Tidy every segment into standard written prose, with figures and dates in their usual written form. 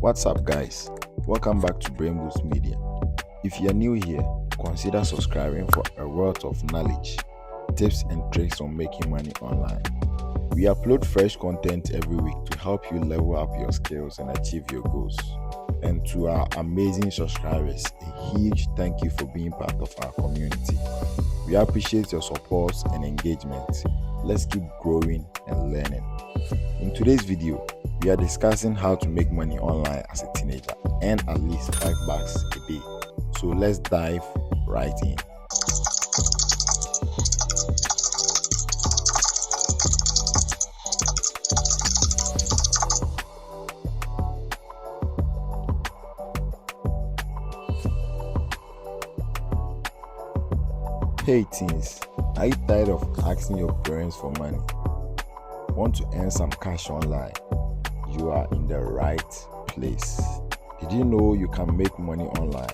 What's up, guys? Welcome back to Brain Boost Media. If you're new here, consider subscribing for a wealth of knowledge, tips, and tricks on making money online. We upload fresh content every week to help you level up your skills and achieve your goals. And to our amazing subscribers, a huge thank you for being part of our community. We appreciate your support and engagement. Let's keep growing and learning. In today's video, we are discussing how to make money online as a teenager and at least $5 a day. So let's dive right in. Hey teens, are you tired of asking your parents for money? Want to earn some cash online? You are in the right place. Did you know you can make money online?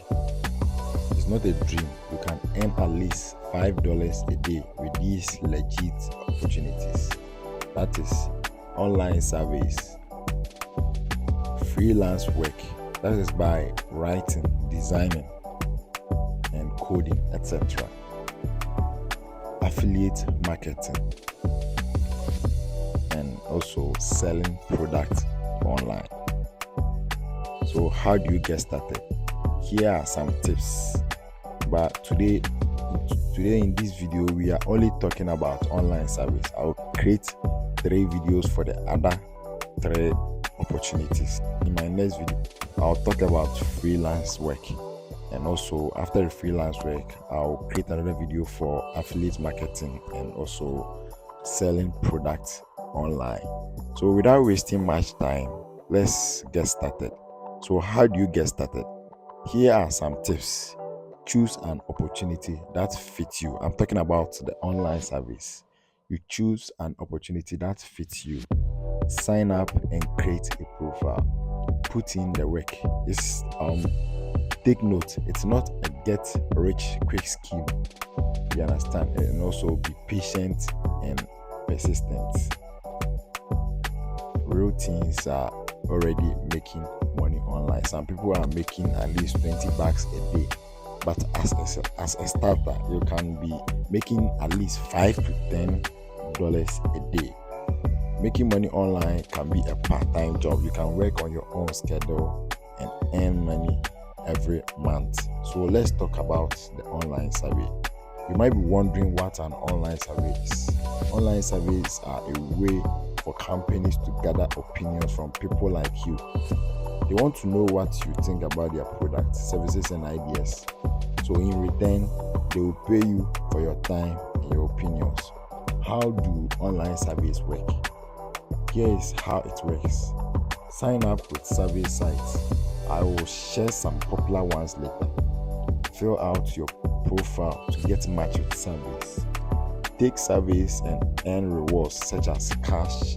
It's not a dream. You can earn at least $5 a day with these legit opportunities. That is online service, freelance work, that is by writing, designing, and coding, etc. Affiliate marketing, and also selling products online. So how do you get started? Here are some tips, but today in this video we are only talking about online service. I'll create 3 videos for the other 3 opportunities. In my next video I'll talk about freelance work, and also after the freelance work I'll create another video for affiliate marketing and also selling products online. So without wasting much time, let's get started. So how do you get started? Here are some tips. Choose an opportunity that fits you. I'm talking about the online service. You choose an opportunity that fits you. Sign up and create a profile. Put in the work. Take note, it's not a get rich quick scheme. You understand? And also be patient and persistent. Real teens are already making money online. Some people are making at least $20 a day, but as a starter you can be making at least $5 to $10 a day. Making money online can be a part-time job. You can work on your own schedule and earn money every month. So let's talk about the online survey. You might be wondering what an online survey is. Online surveys are a way for companies to gather opinions from people like you. They want to know what you think about their products, services, and ideas. So in return, they will pay you for your time and your opinions. How do online surveys work? Here is how it works. Sign up with survey sites. I will share some popular ones later. Fill out your profile to get matched with surveys. Take surveys and earn rewards such as cash,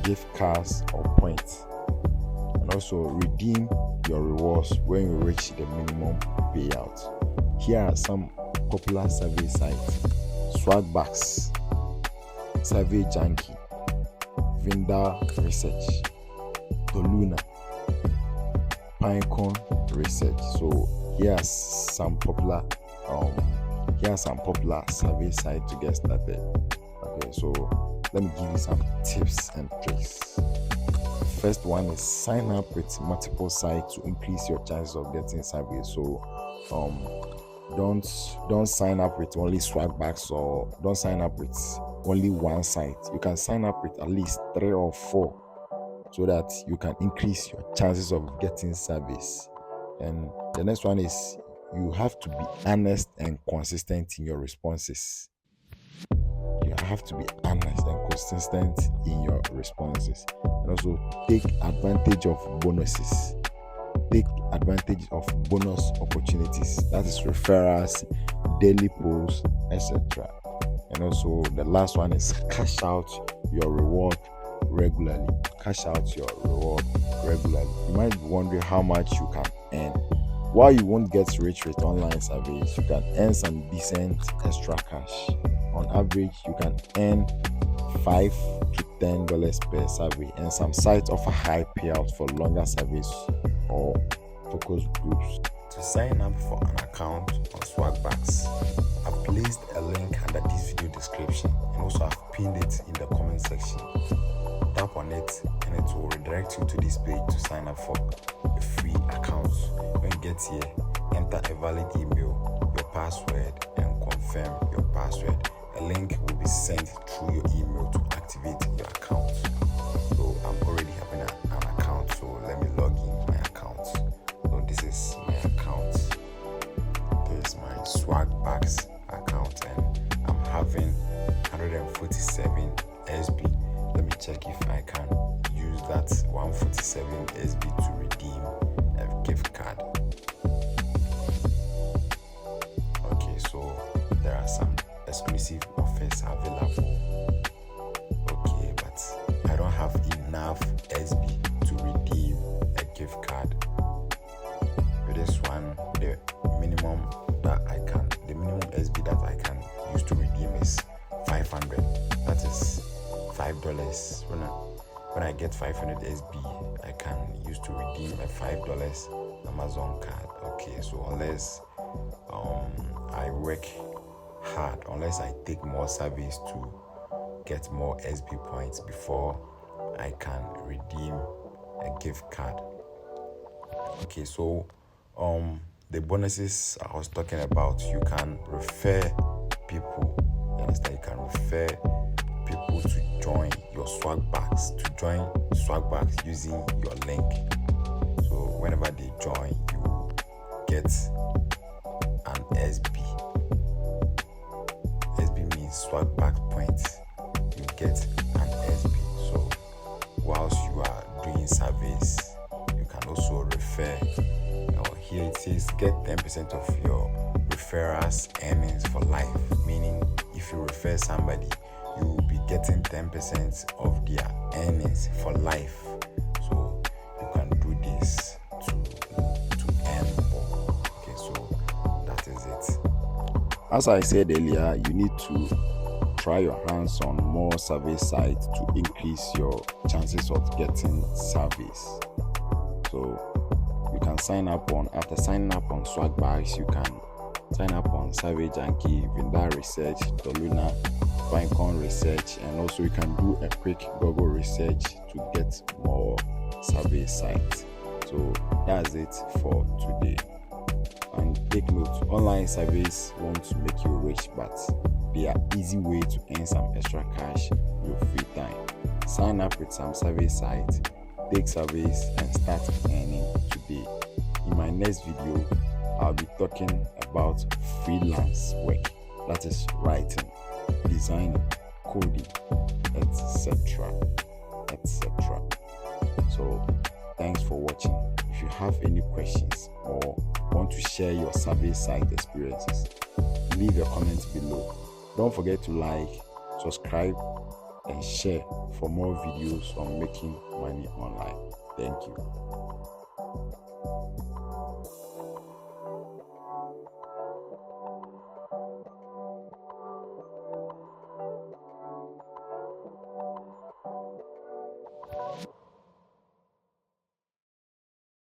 gift cards, or points. And also redeem your rewards when you reach the minimum payout. Here are some popular survey sites: Swagbucks, Survey Junkie, Vendor Research, Toluna, Pinecone Research. So here are some popular survey sites to get started. Okay, so let me give you some tips and tricks. First one is sign up with multiple sites to increase your chances of getting surveys. So don't sign up with only Swagbucks, or don't sign up with only one site. You can sign up with at least 3 or 4 so that you can increase your chances of getting surveys. And the next one is you have to be honest and consistent in your responses. You have to be honest and consistent in your responses. And also take advantage of bonuses. Take advantage of bonus opportunities. That is referrals, daily posts, etc. And also the last one is cash out your reward regularly. Cash out your reward regularly. You might be wondering how much you can earn. While you won't get rich with online surveys, you can earn some decent extra cash. On average, you can earn $5 to $10 per survey, and some sites offer high payouts for longer surveys or focus groups. To sign up for an account on Swagbucks, I've placed a link under this video description, and also I've pinned it in the comment section. Tap on it and it will redirect you to this page to sign up for a free account. When you get here, enter a valid email, your password, and confirm your password. A link will be sent through your email to activate your account. So I'm already having an account, so let me log in my account. So this is my account. This is my Swagbucks account, and I'm having 147 SB. Let me check if I can use that 147 SB to redeem a gift card. Okay, so there are some exclusive offers available. Okay, but I don't have enough SB to redeem a gift card. With this one, the minimum SB that I can use to redeem is 500. That is $5. When I get 500 SB, I can use to redeem a $5 Amazon card. Okay, so unless I work hard, unless I take more surveys to get more SB points before I can redeem a gift card. Okay, so the bonuses I was talking about, you can refer people. You understand? You can refer people to join your Swagbucks, using your link. So whenever they join, you get an SB. SB means Swagbucks points. You get an SB. So whilst you are doing surveys, you can also refer. Here it says get 10% of your referrals earnings for life, meaning if you refer somebody, you will be getting 10% of their earnings for life. So you can do this to earn more. Okay, so that is it. As I said earlier, you need to try your hands on more survey sites to increase your chances of getting surveys. So you can after signing up on Swagbucks, you can sign up on Survey Junkie, Vindar Research, Doluna, Pinecone Research, and also you can do a quick Google research to get more survey sites. So that's it for today. And take note, online surveys won't make you rich, but they are easy way to earn some extra cash in your free time. Sign up with some survey sites, take surveys, and start earning today. In my next video, I'll be talking about freelance work, that is writing, designing, coding, etc. So thanks for watching. If you have any questions or want to share your survey site experiences, leave your comments below. Don't forget to like, subscribe, and share for more videos on making money online. Thank you.